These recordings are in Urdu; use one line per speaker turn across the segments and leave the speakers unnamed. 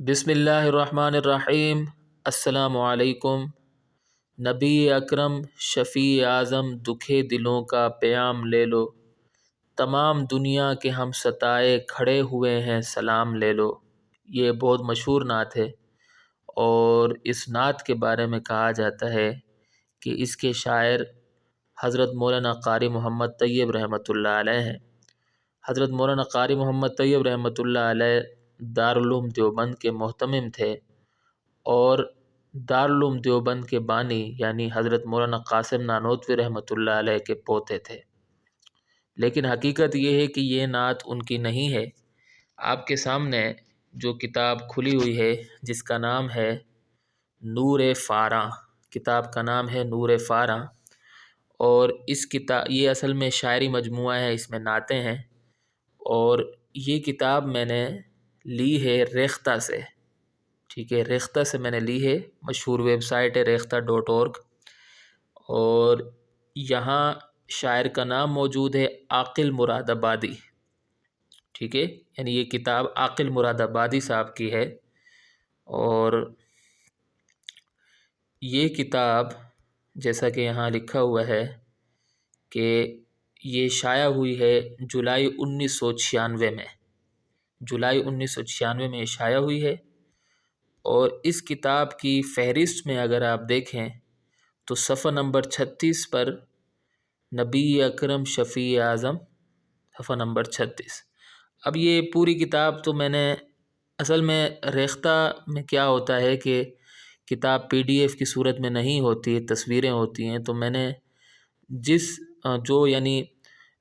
بسم اللہ الرحمن الرحیم۔ السلام علیکم۔ نبی اکرم شفیع اعظم دکھے دلوں کا پیام لے لو، تمام دنیا کے ہم ستائے کھڑے ہوئے ہیں سلام لے لو۔ یہ بہت مشہور نعت ہے، اور اس نعت کے بارے میں کہا جاتا ہے کہ اس کے شاعر حضرت مولانا قاری محمد طیب رحمۃ اللہ علیہ ہیں۔ حضرت مولانا قاری محمد طیب رحمۃ اللہ علیہ دارالعلوم دیوبند کے محتمم تھے، اور دارالعلوم دیوبند کے بانی یعنی حضرت مولانا قاسم نانوتوی رحمۃ اللہ علیہ کے پوتے تھے۔ لیکن حقیقت یہ ہے کہ یہ نعت ان کی نہیں ہے۔ آپ کے سامنے جو کتاب کھلی ہوئی ہے جس کا نام ہے نور فاراں، کتاب کا نام ہے نور فاراں، اور اس کتاب یہ اصل میں شاعری مجموعہ ہے، اس میں نعتیں ہیں، اور یہ کتاب میں نے لی ہے ریختہ سے، ٹھیک ہے، ریختہ سے میں نے لی ہے، مشہور ویب سائٹ ہے ریختہ.org، اور یہاں شاعر کا نام موجود ہے عاقل مراد آبادی، ٹھیک ہے، یعنی یہ کتاب عاقل مراد آبادی صاحب کی ہے۔ اور یہ کتاب جیسا کہ یہاں لکھا ہوا ہے کہ یہ شائع ہوئی ہے جولائی 1996 میں، جولائی 1996 میں یہ شائع ہوئی ہے۔ اور اس کتاب کی فہرست میں اگر آپ دیکھیں تو صفحہ نمبر 36 پر نبی اکرم شفیع اعظم، صفحہ نمبر 36۔ اب یہ پوری کتاب تو میں نے اصل میں ریختہ میں کیا ہوتا ہے کہ کتاب PDF کی صورت میں نہیں ہوتی، تصویریں ہوتی ہیں، تو میں نے جو یعنی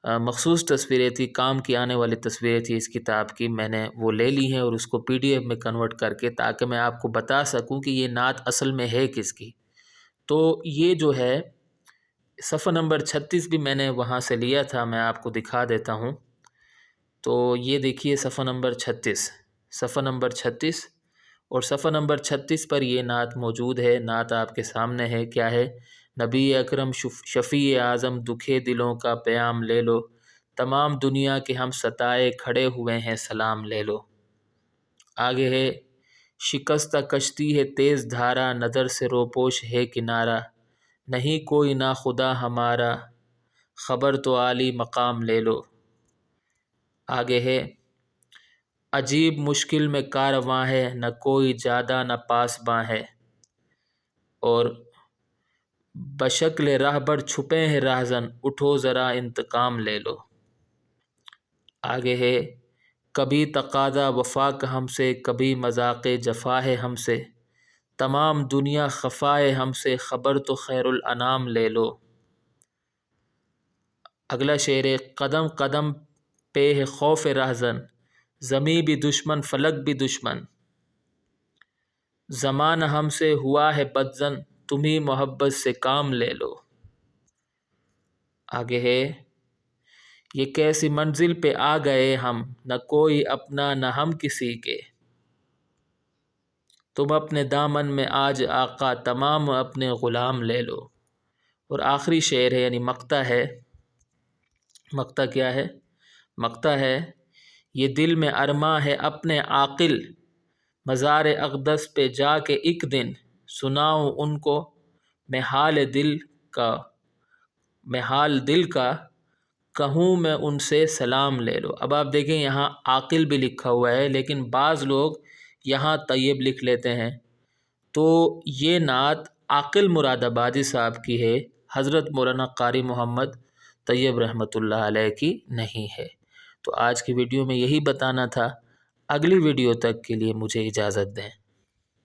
مخصوص تصویریں تھی، کام کی آنے والی تصویریں تھی اس کتاب کی، میں نے وہ لے لی ہیں اور اس کو PDF میں کنورٹ کر کے، تاکہ میں آپ کو بتا سکوں کہ یہ نعت اصل میں ہے کس کی۔ تو یہ جو ہے صفحہ نمبر 36 بھی میں نے وہاں سے لیا تھا، میں آپ کو دکھا دیتا ہوں۔ تو یہ دیکھیے صفحہ نمبر 36، صفحہ نمبر 36، اور صفحہ نمبر 36 پر یہ نعت موجود ہے۔ نعت آپ کے سامنے ہے، کیا ہے؟ نبی اکرم شفیع اعظم دکھے دلوں کا پیام لے لو، تمام دنیا کے ہم ستائے کھڑے ہوئے ہیں سلام لے لو۔ آگے ہے شکستہ کشتی ہے تیز دھارا، نظر سے روپوش ہے کنارہ، نہیں کوئی ناخدا ہمارا، خبر تو عالی مقام لے لو۔ آگے ہے عجیب مشکل میں کارواں ہے، نہ کوئی جادہ نہ پاسباں ہے، اور بشکل راہبر چھپے ہیں راہزن، اٹھو ذرا انتقام لے لو۔ آگے ہے کبھی تقاضا وفا کا ہم سے، کبھی مذاق جفا ہے ہم سے، تمام دنیا خفا ہے ہم سے، خبر تو خیر الانام لے لو۔ اگلا شعر ہے قدم قدم پہ ہے خوف رہزن، زمیں بھی دشمن فلک بھی دشمن، زمانہ ہم سے ہوا ہے بدظن، تمہیں محبت سے کام لے لو۔ آگے ہے یہ کیسی منزل پہ آ گئے ہم، نہ کوئی اپنا نہ ہم کسی کے، تم اپنے دامن میں آج آقا، تمام اپنے غلام لے لو۔ اور آخری شعر ہے یعنی مقطع ہے، مقطع کیا ہے؟ مقطع ہے یہ دل میں ارماں ہے اپنے عاقل، مزار اقدس پہ جا کے ایک دن، سناؤں ان کو میں حال دل کا، کہوں میں ان سے سلام لے لو۔ اب آپ دیکھیں یہاں عاقل بھی لکھا ہوا ہے، لیکن بعض لوگ یہاں طیب لکھ لیتے ہیں، تو یہ نعت عاقل مراد آبادی صاحب کی ہے، حضرت مولانا قاری محمد طیب رحمۃ اللہ علیہ کی نہیں ہے۔ تو آج کی ویڈیو میں یہی بتانا تھا، اگلی ویڈیو تک کے لیے مجھے اجازت دیں۔